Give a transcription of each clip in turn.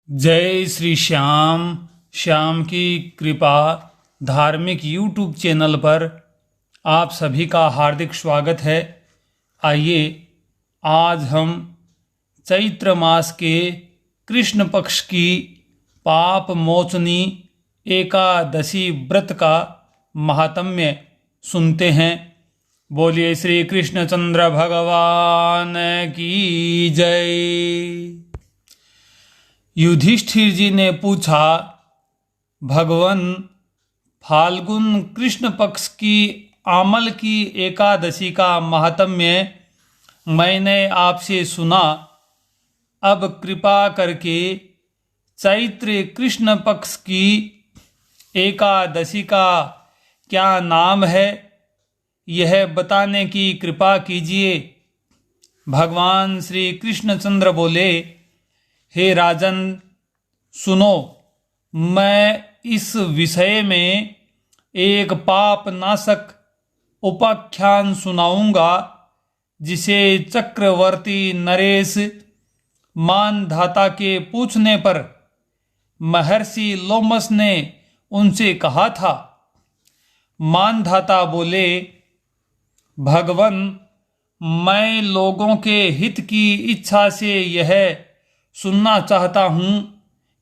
जय श्री श्याम। श्याम की कृपा धार्मिक यूट्यूब चैनल पर आप सभी का हार्दिक स्वागत है। आइए आज हम चैत्र मास के कृष्ण पक्ष की पाप मोचनी एकादशी व्रत का महात्म्य सुनते हैं। बोलिए श्री कृष्णचंद्र भगवान की जय। युधिष्ठिर जी ने पूछा, भगवान, फाल्गुन कृष्ण पक्ष की आमल की एकादशी का महात्म्य मैंने आपसे सुना। अब कृपा करके चैत्र कृष्ण पक्ष की एकादशी का क्या नाम है, यह बताने की कृपा कीजिए। भगवान श्री कृष्णचंद्र बोले, हे राजन, सुनो, मैं इस विषय में एक पाप नाशक उपाख्यान सुनाऊंगा, जिसे चक्रवर्ती नरेश मानधाता के पूछने पर महर्षि लोमस ने उनसे कहा था। मानधाता बोले, भगवन, मैं लोगों के हित की इच्छा से यह सुनना चाहता हूँ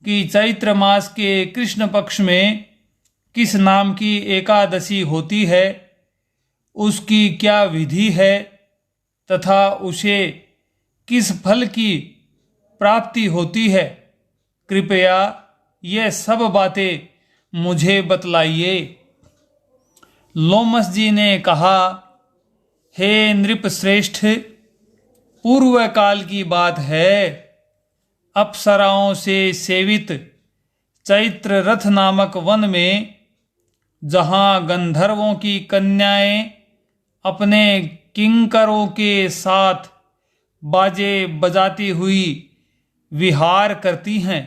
कि चैत्र मास के कृष्ण पक्ष में किस नाम की एकादशी होती है, उसकी क्या विधि है तथा उसे किस फल की प्राप्ति होती है। कृपया ये सब बातें मुझे बतलाइए। लोमस जी ने कहा, हे नृप श्रेष्ठ, पूर्व काल की बात है। अप्सराओं से सेवित चैत्र रथ नामक वन में, जहाँ गंधर्वों की कन्याएं अपने किंकरों के साथ बाजे बजाती हुई विहार करती हैं,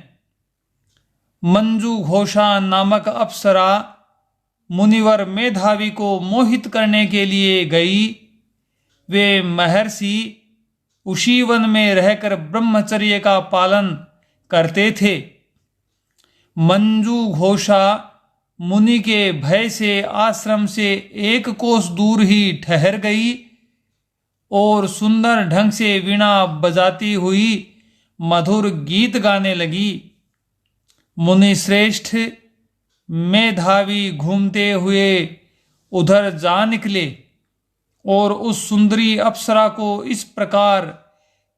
मंजू घोषा नामक अप्सरा मुनिवर मेधावी को मोहित करने के लिए गई। वे महर्षि उसी वन में रहकर ब्रह्मचर्य का पालन करते थे। मंजू घोषा मुनि के भय से आश्रम से 1 कोस दूर ही ठहर गई और सुंदर ढंग से वीणा बजाती हुई मधुर गीत गाने लगी। मुनि श्रेष्ठ मेधावी घूमते हुए उधर जा निकले और उस सुंदरी अप्सरा को इस प्रकार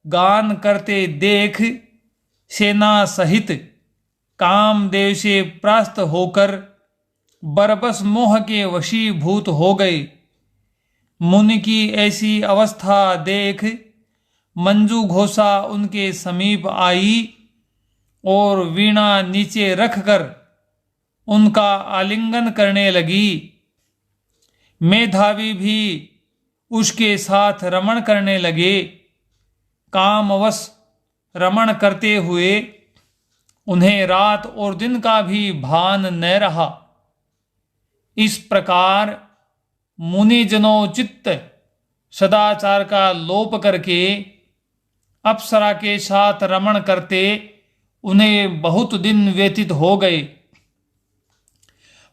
गान करते देख सेना सहित कामदेव से परास्त होकर बरबस मोह के वशीभूत हो गए। मुनि की ऐसी अवस्था देख मंजू घोषा उनके समीप आई और वीणा नीचे रखकर उनका आलिंगन करने लगी। मेधावी भी उसके साथ रमण करने लगे। कामवश रमण करते हुए उन्हें रात और दिन का भी भान न रहा। इस प्रकार मुनिजनों चित्त सदाचार का लोप करके अप्सरा के साथ रमण करते उन्हें बहुत दिन व्यतीत हो गए।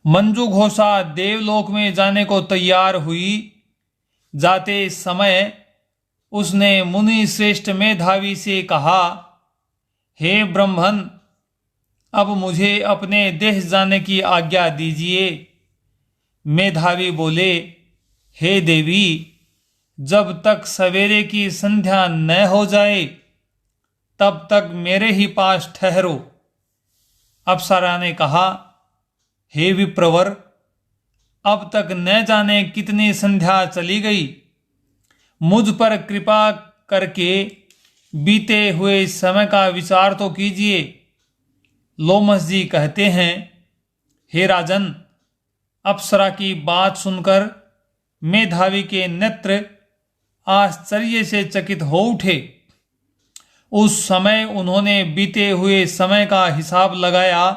मंजू घोषा देवलोक में जाने को तैयार हुई। जाते समय उसने मुनि श्रेष्ठ मेधावी से कहा, हे ब्रह्मन, अब मुझे अपने देश जाने की आज्ञा दीजिए। मेधावी बोले, हे देवी, जब तक सवेरे की संध्या न हो जाए तब तक मेरे ही पास ठहरो। अप्सरा ने कहा, हे विप्रवर, अब तक न जाने कितनी संध्या चली गई। मुझ पर कृपा करके बीते हुए समय का विचार तो कीजिए। लोमस जी कहते हैं, हे राजन, अप्सरा की बात सुनकर मेधावी के नेत्र आश्चर्य से चकित हो उठे। उस समय उन्होंने बीते हुए समय का हिसाब लगाया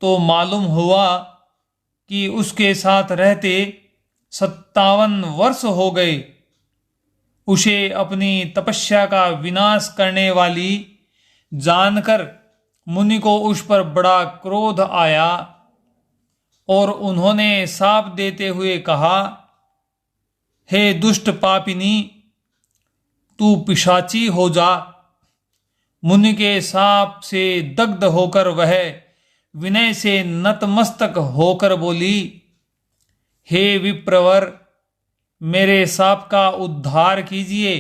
तो मालूम हुआ कि उसके साथ रहते 57 वर्ष हो गए। उसे अपनी तपस्या का विनाश करने वाली जानकर मुनि को उस पर बड़ा क्रोध आया और उन्होंने शाप देते हुए कहा, हे दुष्ट पापिनी, तू पिशाची हो जा। मुनि के शाप से दग्ध होकर वह विनय से नतमस्तक होकर बोली, हे विप्रवर, मेरे शाप का उद्धार कीजिए।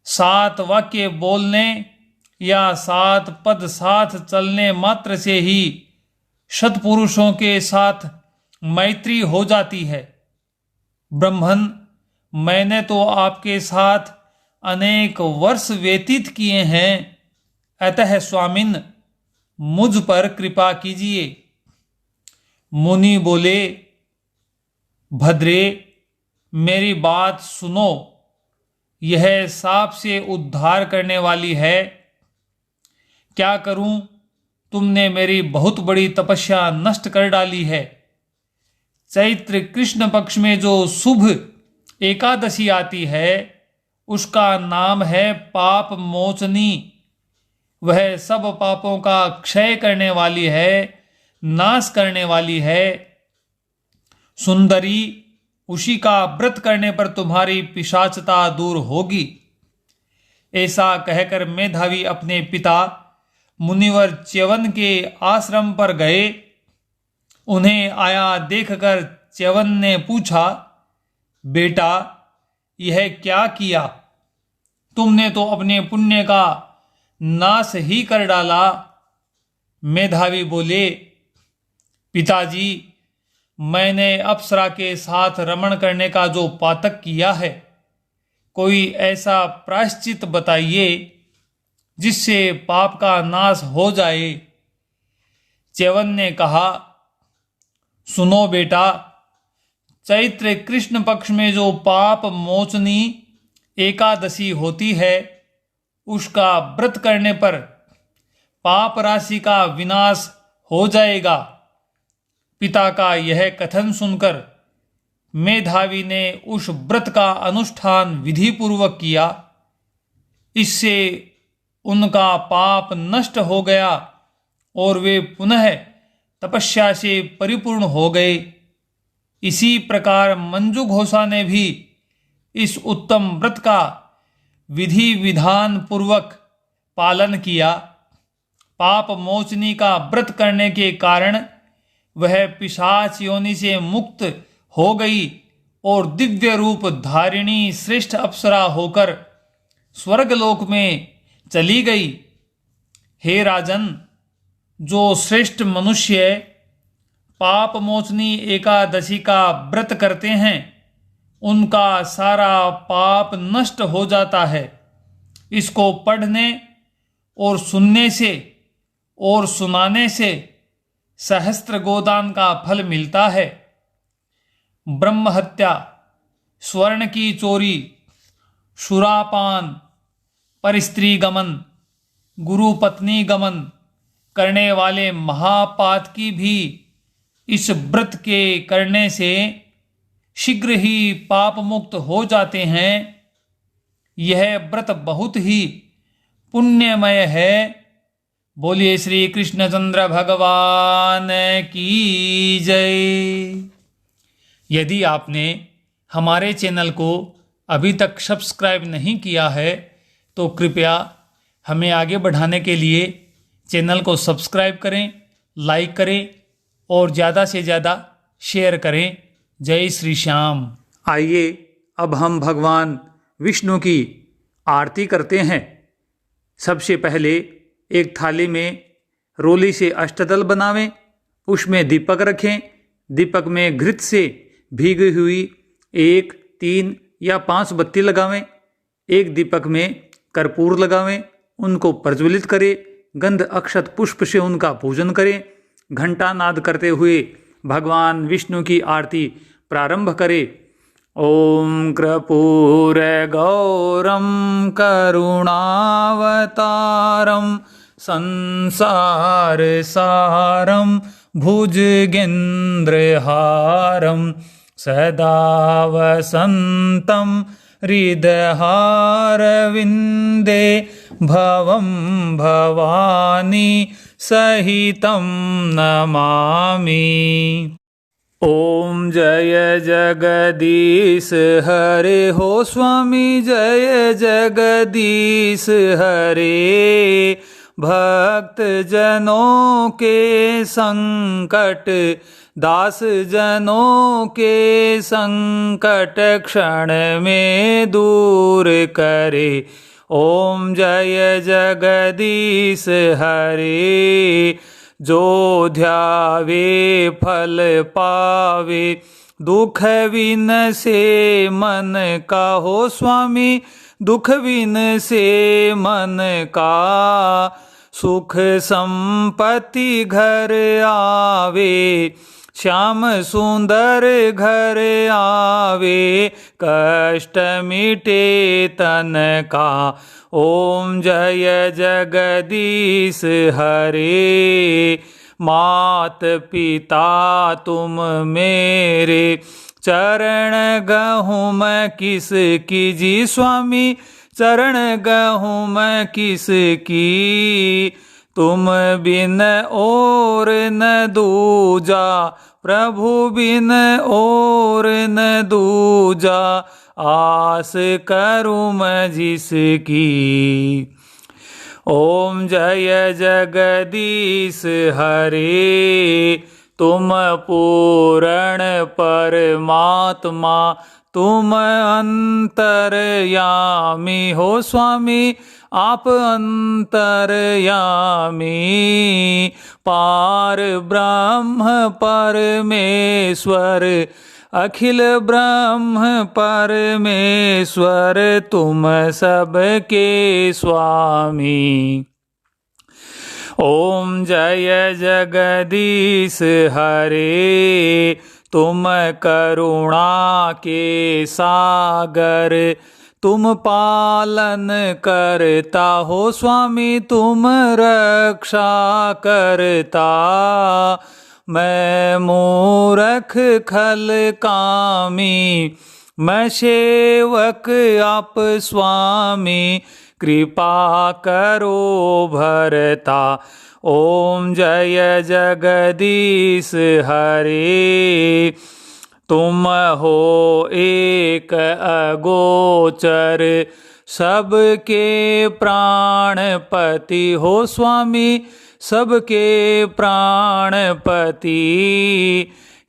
7 वाक्य बोलने या 7 पद साथ चलने मात्र से ही सत्पुरुषों के साथ मैत्री हो जाती है। ब्रह्मन, मैंने तो आपके साथ अनेक वर्ष व्यतीत किए हैं, अतः स्वामिन मुझ पर कृपा कीजिए। मुनि बोले, भद्रे, मेरी बात सुनो, यह शाप से उद्धार करने वाली है। क्या करूं, तुमने मेरी बहुत बड़ी तपस्या नष्ट कर डाली है। चैत्र कृष्ण पक्ष में जो शुभ एकादशी आती है उसका नाम है पाप मोचनी। वह सब पापों का क्षय करने वाली है, नाश करने वाली है। सुंदरी, उसी का व्रत करने पर तुम्हारी पिशाचता दूर होगी। ऐसा कहकर मेधावी अपने पिता मुनिवर च्यवन के आश्रम पर गए। उन्हें आया देखकर च्यवन ने पूछा, बेटा, यह क्या किया? तुमने तो अपने पुण्य का नाश ही कर डाला। मेधावी बोले, पिताजी, मैंने अप्सरा के साथ रमण करने का जो पातक किया है, कोई ऐसा प्रायश्चित बताइए जिससे पाप का नाश हो जाए। च्यवन ने कहा, सुनो बेटा, चैत्र कृष्ण पक्ष में जो पाप मोचनी एकादशी होती है उसका व्रत करने पर पाप राशि का विनाश हो जाएगा। पिता का यह कथन सुनकर मेधावी ने उस व्रत का अनुष्ठान विधि पूर्वक किया। इससे उनका पाप नष्ट हो गया और वे पुनः तपस्या से परिपूर्ण हो गए। इसी प्रकार मंजू घोषा ने भी इस उत्तम व्रत का विधि विधान पूर्वक पालन किया। पाप मोचनी का व्रत करने के कारण वह पिशाच योनि से मुक्त हो गई और दिव्य रूप धारिणी श्रेष्ठ अप्सरा होकर स्वर्गलोक में चली गई। हे राजन, जो श्रेष्ठ मनुष्य पाप मोचनी एकादशी का व्रत करते हैं उनका सारा पाप नष्ट हो जाता है। इसको पढ़ने और सुनने से और सुनाने से सहस्त्र गोदान का फल मिलता है। ब्रह्म हत्या, स्वर्ण की चोरी, सुरापान, परस्त्री गमन, गुरु पत्नी गमन करने वाले महापात की भी इस व्रत के करने से शीघ्र ही पाप मुक्त हो जाते हैं। यह व्रत बहुत ही पुण्यमय है। बोलिए श्री कृष्णचंद्र भगवान की जय। यदि आपने हमारे चैनल को अभी तक सब्सक्राइब नहीं किया है तो कृपया हमें आगे बढ़ाने के लिए चैनल को सब्सक्राइब करें, लाइक करें और ज़्यादा से ज़्यादा शेयर करें। जय श्री श्याम। आइए अब हम भगवान विष्णु की आरती करते हैं। सबसे पहले एक थाली में रोली से अष्टदल बनावें, उसमें दीपक रखें। दीपक में घृत से भीगी हुई 1, 3 या 5 बत्ती लगावें। एक दीपक में कर्पूर लगावें, उनको प्रज्वलित करें। गंध अक्षत पुष्प से उनका पूजन करें। घंटा नाद करते हुए भगवान विष्णु की आरती प्रारंभ करें। ओम कर्पूर गौरम करुणावतारम संसार सारम भुजगेन्द्रहारम सदा वसंतम हृदहारविन्दे भवं भवानी सहितं नमामि। ओम जय जगदीश हरे हो स्वामी, जय जगदीश हरे। भक्त जनों के संकट, दास जनों के संकट क्षण में दूर करे। ओम जय जगदीश हरे। जो ध्यावे फल पावे, दुख विन से मन का हो स्वामी, दुख विन से मन का। सुख संपत्ति घर आवे, श्याम सुंदर घर आवे, कष्ट मिटे तन का। ओम जय जगदीश हरे। मात पिता तुम मेरे, चरण गहूँ मैं किस की जी स्वामी, चरण गहूँ मैं किस की। तुम बिन और न दूजा, प्रभु बिन और न दूजा, आस करूँ मैं जिसकी। ओम जय जगदीश हरे। तुम पूर्ण परमात्मा, तुम अंतर्यामी हो स्वामी, आप अंतर्यामी। पार ब्रह्म परमेश्वर, अखिल ब्रह्म परमेश्वर, तुम सबके स्वामी। ओम जय जगदीश हरे। तुम करुणा के सागर, तुम पालन करता हो स्वामी, तुम रक्षा करता। मैं मूर्ख खल कामी, मैं सेवक आप स्वामी, कृपा करो भरता। ओम जय जगदीश हरे। तुम हो एक अगोचर, सबके प्राणपति हो स्वामी, सबके प्राणपति।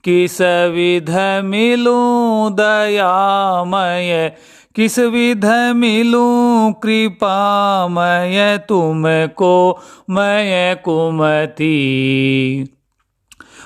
किस विध मिलूं दयामय, किस विध मिलूं कृपामय, तुमको मैं कुमति।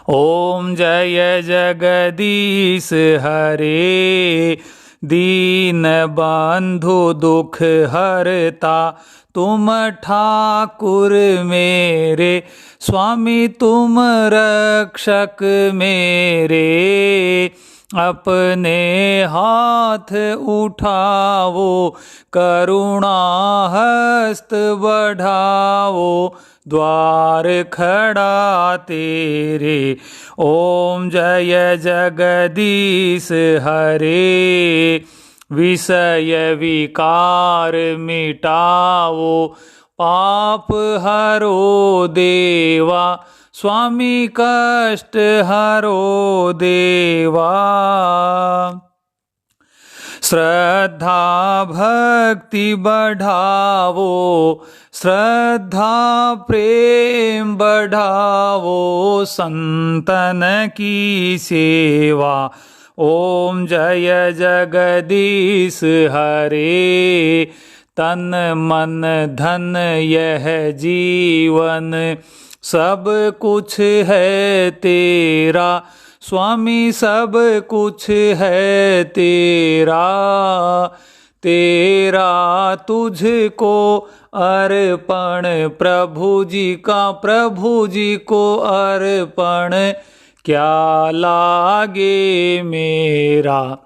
ओम जय जगदीश हरे। दीन बंधु दुख हरता, तुम ठाकुर मेरे स्वामी, तुम रक्षक मेरे। अपने हाथ उठाओ, करुणा हस्त बढ़ाओ, द्वार खड़ा तेरे। ओम जय जगदीश हरे। विषय विकार मिटाओ, पाप हरो देवा, स्वामी कष्ट हरो देवा। श्रद्धा भक्ति बढ़ावो, श्रद्धा प्रेम बढ़ावो, संतन की सेवा। ओम जय जगदीश हरे। तन मन धन यह जीवन, सब कुछ है तेरा स्वामी, सब कुछ है तेरा। तेरा तुझको अर्पण, प्रभु जी का प्रभु जी को अर्पण, क्या लागे मेरा।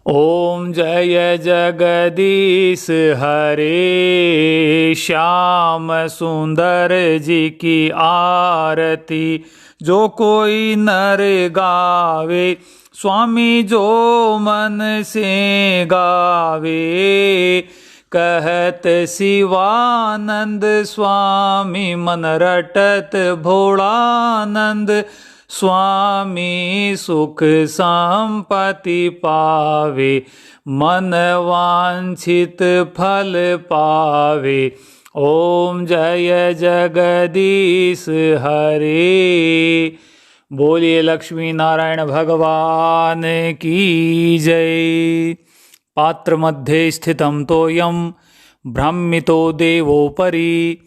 ओम जय जगदीश हरे। श्याम सुंदर जी की आरती जो कोई नर गावे, स्वामी जो मन से गावे, कहत शिवानंद स्वामी मन रटत भोलानंद, स्वामी सुख संपत्ति पावे, मन वांछित फल पावे। ओम जय जगदीश हरे। बोलिए लक्ष्मी नारायण भगवान की जय। पात्र मध्ये स्थितं तोयं ब्रह्मितो देवोपरि,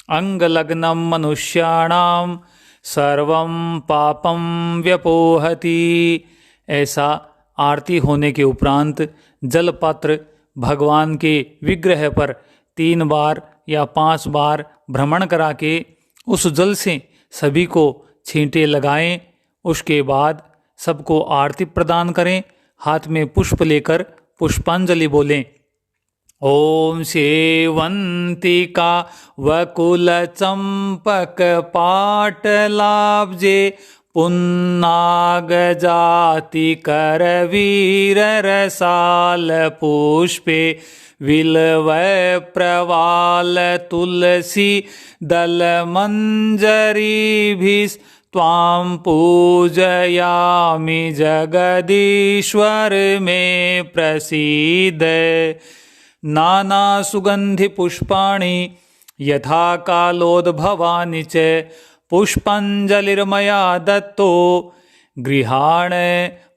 अंगलग्नं मनुष्याणां सर्वं पापं व्यपोहति। ऐसा आरती होने के उपरांत जल पात्र भगवान के विग्रह पर 3 बार या 5 बार भ्रमण करा के उस जल से सभी को छींटे लगाएं। उसके बाद सबको आरती प्रदान करें। हाथ में पुष्प लेकर पुष्पांजलि बोलें। ओम सेवंतिका वकुल चंपक पाटलाब्जे, पुन्नाग जाति करवीर रसाल पुष्पे, विल्वय प्रवाल तुलसी दल मंजरीभिः, त्वां पूजयामि जगदीश्वर में प्रसीद। नाना सुगंधि पुष्पाणि यथा कालोद्भवानि च, पुष्पांजलिर्मया दत्तो गृहाण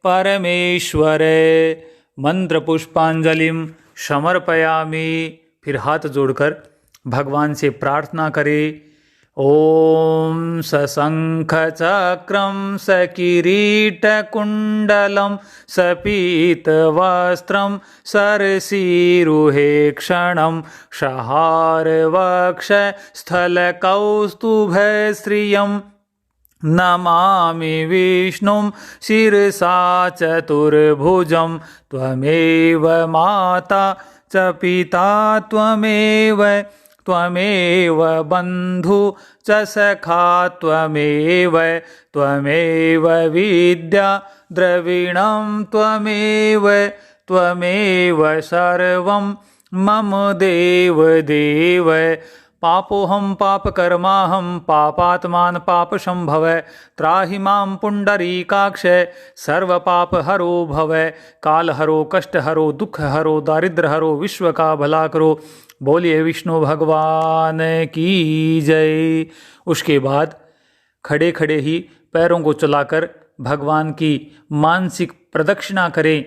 परमेश्वर। मंत्र पुष्पांजलिम समर्पयामि। फिर हाथ जोड़कर भगवान से प्रार्थना करें। ओम सशंख चक्रम सकिरीट कुंडलम सपीत वस्त्रम सरसीरुहे क्षणम, सहार वक्ष स्थल कौस्तुभ श्रियम, नमामि विष्णुं शिरसा चतुर्भुजं, त्वमेव माता च पिता त्वमेव, त्वमेव बन्धु च सखा त्वमेव, त्वमेव विद्या द्रविणं त्वमेव, त्वमेव सर्वं मम देव देव। पापोऽहं पापकर्माहं पापात्मान् पापसंभव, त्राहि मां पुण्डरीकाक्ष सर्वपापहरो भव। कालहरो कष्टहरो दुःखहरो दारिद्र्यहरो विश्व का भला करो। बोलिए विष्णु भगवान की जय। उसके बाद खड़े खड़े ही पैरों को चलाकर भगवान की मानसिक प्रदक्षिणा करें।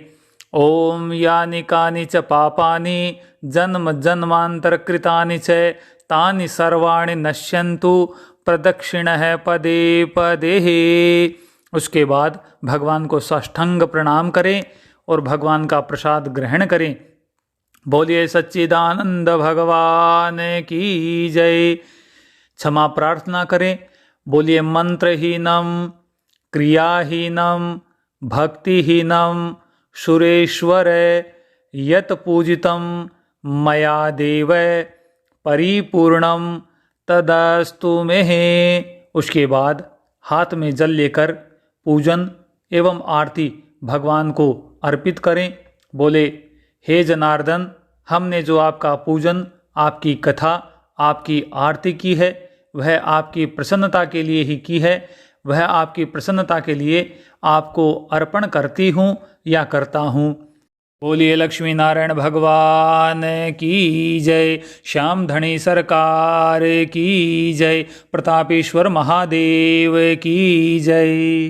ओम यानि कानि च पापानि जन्म जन्मांतर कृतानि च, तानि सर्वाणि नश्यन्तु प्रदक्षिणः पदे पदे। उसके बाद भगवान को साष्टांग प्रणाम करें और भगवान का प्रसाद ग्रहण करें। बोलिए सच्चिदानंद भगवान की जय। क्षमा प्रार्थना करें। बोलिए मंत्रहीनम क्रियाहीनम भक्तिहीनम सुरेश्वर यत पूजितम मया देव परिपूर्णम तदस्तु में। उसके बाद हाथ में जल लेकर पूजन एवं आरती भगवान को अर्पित करें। बोले हे जनार्दन, हमने जो आपका पूजन, आपकी कथा, आपकी आरती की है वह आपकी प्रसन्नता के लिए ही की है। वह आपकी प्रसन्नता के लिए आपको अर्पण करती हूँ या करता हूँ। बोलिए लक्ष्मी नारायण भगवान की जय। श्याम धनी सरकार की जय। प्रतापेश्वर महादेव की जय।